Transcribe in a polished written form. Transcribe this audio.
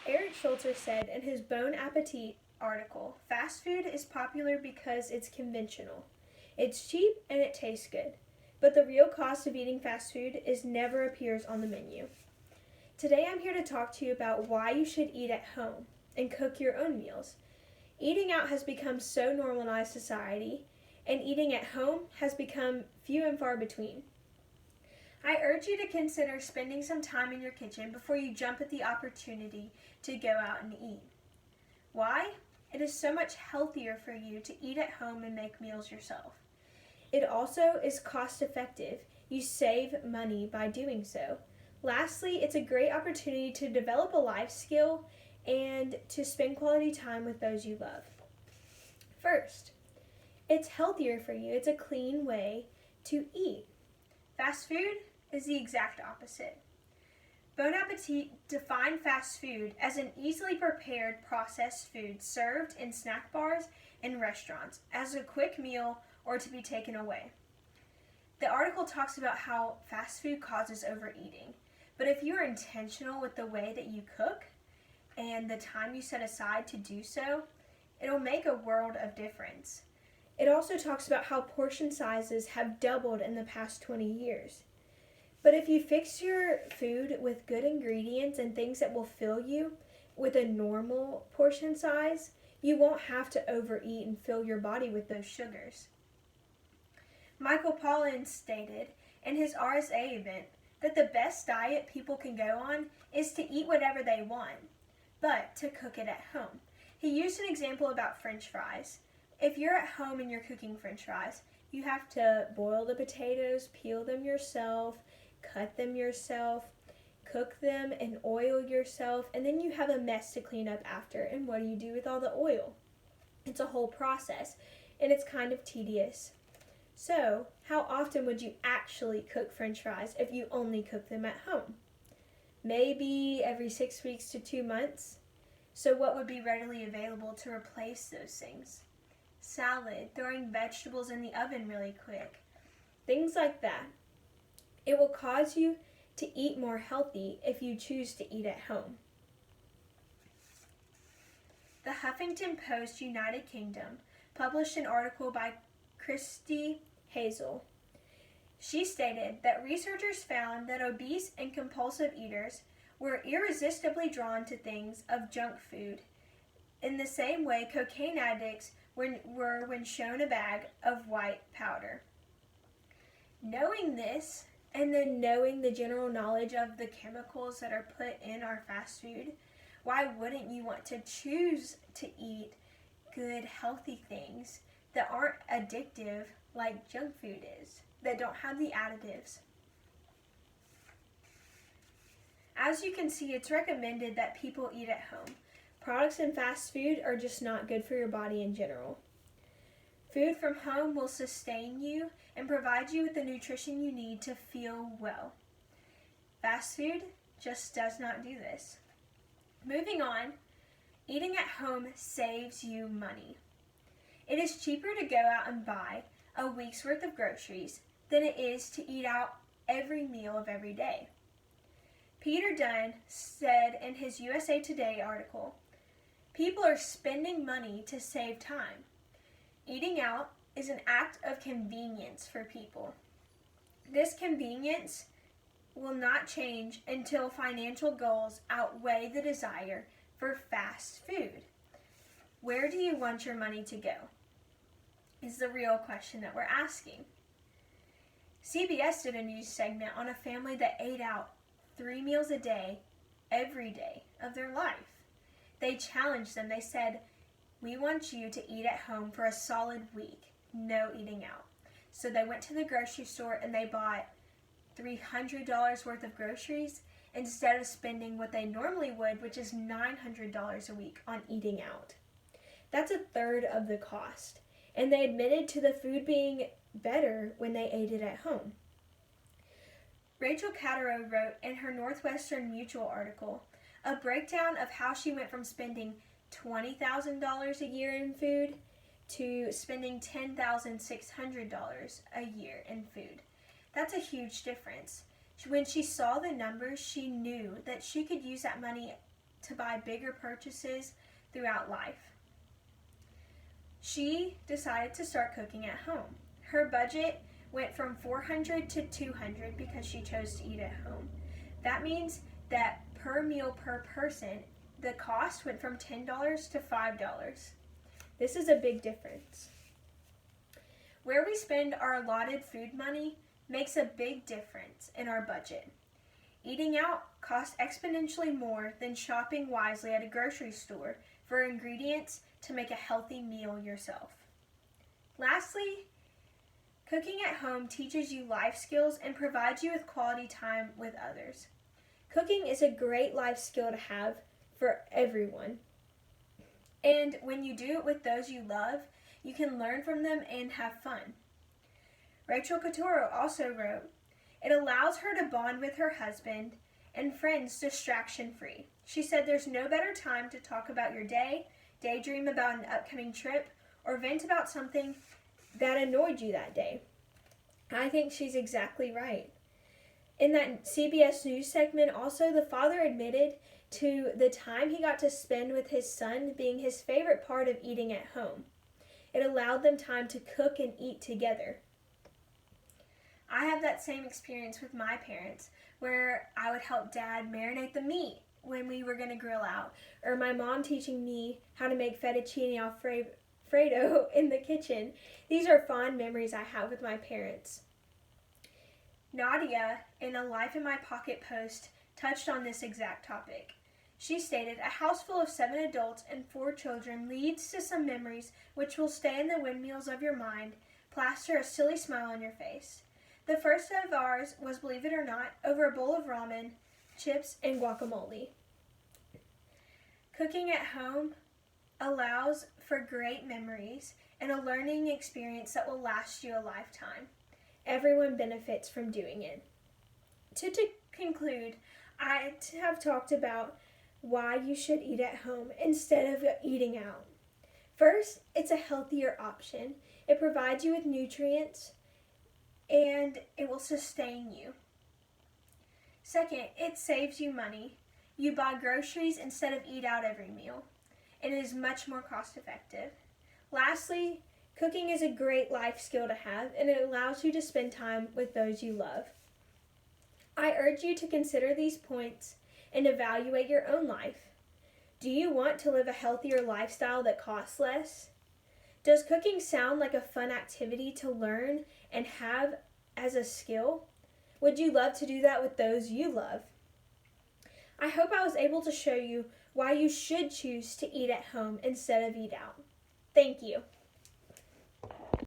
Eric Schulzer said in his Bon Appetit article, "Fast food is popular because it's conventional. It's cheap and it tastes good. But the real cost of eating fast food never appears on the menu." Today I'm here to talk to you about why you should eat at home and cook your own meals. Eating out has become so normalized society, and eating at home has become few and far between. I urge you to consider spending some time in your kitchen before you jump at the opportunity to go out and eat. Why? It is so much healthier for you to eat at home and make meals yourself. It also is cost effective. You save money by doing so. Lastly, it's a great opportunity to develop a life skill and to spend quality time with those you love. First, it's healthier for you. It's a clean way to eat. Fast food is the exact opposite. Bon Appetit defined fast food as an easily prepared processed food served in snack bars and restaurants as a quick meal or to be taken away. The article talks about how fast food causes overeating, but if you are intentional with the way that you cook and the time you set aside to do so, it'll make a world of difference. It also talks about how portion sizes have doubled in the past 20 years. But if you fix your food with good ingredients and things that will fill you with a normal portion size, you won't have to overeat and fill your body with those sugars. Michael Pollan stated in his RSA event that the best diet people can go on is to eat whatever they want, but to cook it at home. He used an example about French fries. If you're at home and you're cooking French fries, you have to boil the potatoes, peel them yourself, cut them yourself, cook them in oil yourself, and then you have a mess to clean up after. And what do you do with all the oil? It's a whole process, and it's kind of tedious. So, how often would you actually cook French fries if you only cook them at home? Maybe every 6 weeks to 2 months. So what would be readily available to replace those things? Salad, throwing vegetables in the oven really quick. Things like that. It will cause you to eat more healthy if you choose to eat at home. The Huffington Post United Kingdom published an article by Christy Hazel. She stated that researchers found that obese and compulsive eaters were irresistibly drawn to things of junk food in the same way cocaine addicts were when shown a bag of white powder. Knowing this, and then knowing the general knowledge of the chemicals that are put in our fast food, why wouldn't you want to choose to eat good, healthy things that aren't addictive like junk food is, that don't have the additives? As you can see, it's recommended that people eat at home. Products in fast food are just not good for your body in general. Food from home will sustain you and provide you with the nutrition you need to feel well. Fast food just does not do this. Moving on, eating at home saves you money. It is cheaper to go out and buy a week's worth of groceries than it is to eat out every meal of every day. Peter Dunn said in his USA Today article, "People are spending money to save time. Eating out is an act of convenience for people. This convenience will not change until financial goals outweigh the desire for fast food. Where do you want your money to go?" is the real question that we're asking. CBS did a news segment on a family that ate out 3 meals a day, every day of their life. They challenged them. They said, "We want you to eat at home for a solid week, no eating out." So they went to the grocery store and they bought $300 worth of groceries instead of spending what they normally would, which is $900 a week on eating out. That's a third of the cost. And they admitted to the food being better when they ate it at home. Rachel Catero wrote in her Northwestern Mutual article a breakdown of how she went from spending $20,000 a year in food to spending $10,600 a year in food. That's a huge difference. When she saw the numbers, she knew that she could use that money to buy bigger purchases throughout life. She decided to start cooking at home. Her budget went from $400 to $200 because she chose to eat at home. That means that per meal per person, the cost went from $10 to $5. This is a big difference. Where we spend our allotted food money makes a big difference in our budget. Eating out costs exponentially more than shopping wisely at a grocery store for ingredients to make a healthy meal yourself. Lastly, cooking at home teaches you life skills and provides you with quality time with others. Cooking is a great life skill to have for everyone. And when you do it with those you love, you can learn from them and have fun. Rachel Couture also wrote, "It allows her to bond with her husband and friends distraction-free. She said there's no better time to talk about your day, daydream about an upcoming trip, or vent about something that annoyed you that day." I think she's exactly right. In that CBS News segment, also, the father admitted to the time he got to spend with his son being his favorite part of eating at home. It allowed them time to cook and eat together. I have that same experience with my parents, where I would help Dad marinate the meat when we were going to grill out, or my mom teaching me how to make fettuccine Alfredo in the kitchen. These are fond memories I have with my parents. Nadia, in a Life in My Pocket post, touched on this exact topic. She stated, "A house full of 7 adults and 4 children leads to some memories which will stay in the windmills of your mind, plaster a silly smile on your face. The first of ours was, believe it or not, over a bowl of ramen, chips, and guacamole." Cooking at home allows for great memories and a learning experience that will last you a lifetime. Everyone benefits from doing it. To conclude, I have talked about why you should eat at home instead of eating out. First, it's a healthier option. It provides you with nutrients and it will sustain you. Second, it saves you money. You buy groceries instead of eat out every meal, and it is much more cost effective. Lastly, cooking is a great life skill to have, and it allows you to spend time with those you love. I urge you to consider these points and evaluate your own life. Do you want to live a healthier lifestyle that costs less? Does cooking sound like a fun activity to learn and have as a skill? Would you love to do that with those you love? I hope I was able to show you why you should choose to eat at home instead of eat out. Thank you.